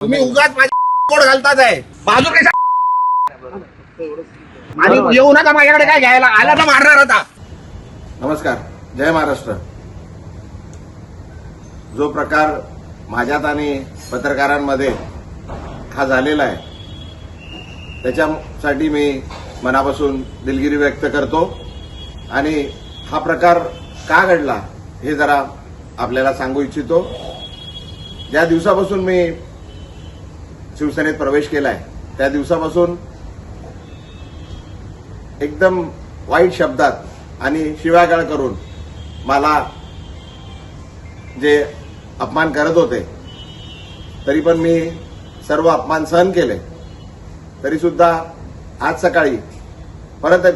तुम्ही उगाच माझ्या कोड घालतात आहे बाजू कशा आणि येऊ नका माझ्याकडे काय घ्यायला आला तर मारणार होता. नमस्कार, जय महाराष्ट्र. जो प्रकार माझ्यात आणि पत्रकारांमध्ये हा झालेला आहे त्याच्यासाठी मी मनापासून दिलगिरी व्यक्त करतो आणि हा प्रकार का घडला हे जरा आपल्याला सांगू इच्छितो. ज्या दिवसापासून मी शिवसेनेत प्रवेश केलाय त्या दिवसापासून एकदम वाईट शब्दात आणि शिव्यागाळ करून मला जे अपमान करत होते तरी पण मी सर्व अपमान सहन केले. तरी सुद्धा आज सकाळी परत एक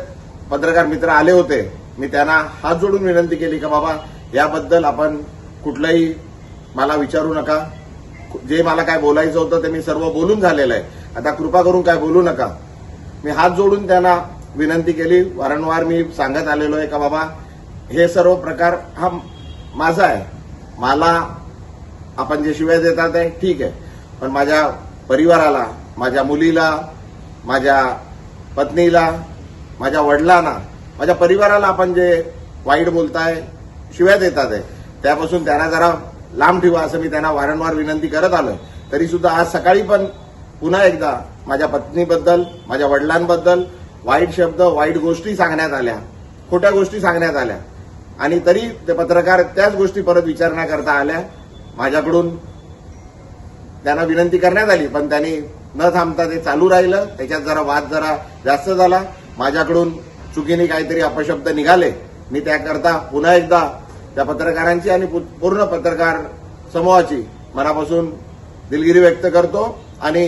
पत्रकार मित्र आले होते. मी त्यांना हात जोडून विनंती केली की बाबा याबद्दल आपण कुठलंही मला विचारू नका. जे मला काय बोलायचं होतं ते मी सर्व बोलून झालेलं आहे. आता कृपा करून काय बोलू नका. मी हात जोडून त्यांना विनंती केली. वारंवार मी सांगत आलेलो आहे का बाबा हे सर्व प्रकार हा माझा आहे. मला आपण जे शिव्या देतात आहे ठीक आहे, पण माझ्या परिवाराला, माझ्या मुलीला, माझ्या पत्नीला, माझ्या वडिलांना, माझ्या परिवाराला आपण जे वाईट बोलताय, शिव्या देतात आहे त्यापासून त्यांना जरा लांब ठेवा असं मी त्यांना वारंवार विनंती करत आलोय. तरी सुद्धा आज सकाळी पण पुन्हा एकदा माझ्या पत्नीबद्दल, माझ्या वडिलांबद्दल वाईट शब्द, वाईट गोष्टी सांगण्यात आल्या, खोट्या गोष्टी सांगण्यात आल्या आणि तरी ते पत्रकार त्याच गोष्टी परत विचारण्याकरता आल्या. माझ्याकडून त्यांना विनंती करण्यात आली पण त्यांनी न थांबता ते चालू राहिलं. त्याच्यात जरा वाद जरा जास्त झाला. माझ्याकडून चुकीने काहीतरी अपशब्द निघाले. मी त्याकरता पुन्हा एकदा त्या पत्रकारांची आणि पूर्ण पत्रकार समूहाची मनापासून दिलगिरी व्यक्त करतो आणि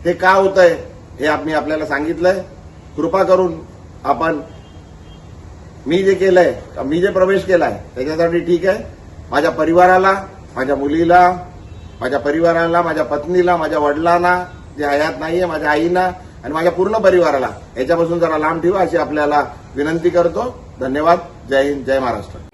हे का होतंय हे मी आपल्याला सांगितलंय. कृपा करून आपण मी जे केलंय, मी जे प्रवेश केलाय त्याच्यासाठी ठीक आहे. माझ्या परिवाराला, माझ्या मुलीला, माझ्या परिवाराला, माझ्या पत्नीला, माझ्या वडिलांना जे हयात नाहीये, माझ्या आईना आणि माझ्या पूर्ण परिवाराला याच्यापासून जरा लांब ठेवा अशी आपल्याला विनंती करतो. धन्यवाद. जय हिंद, जय महाराष्ट्र.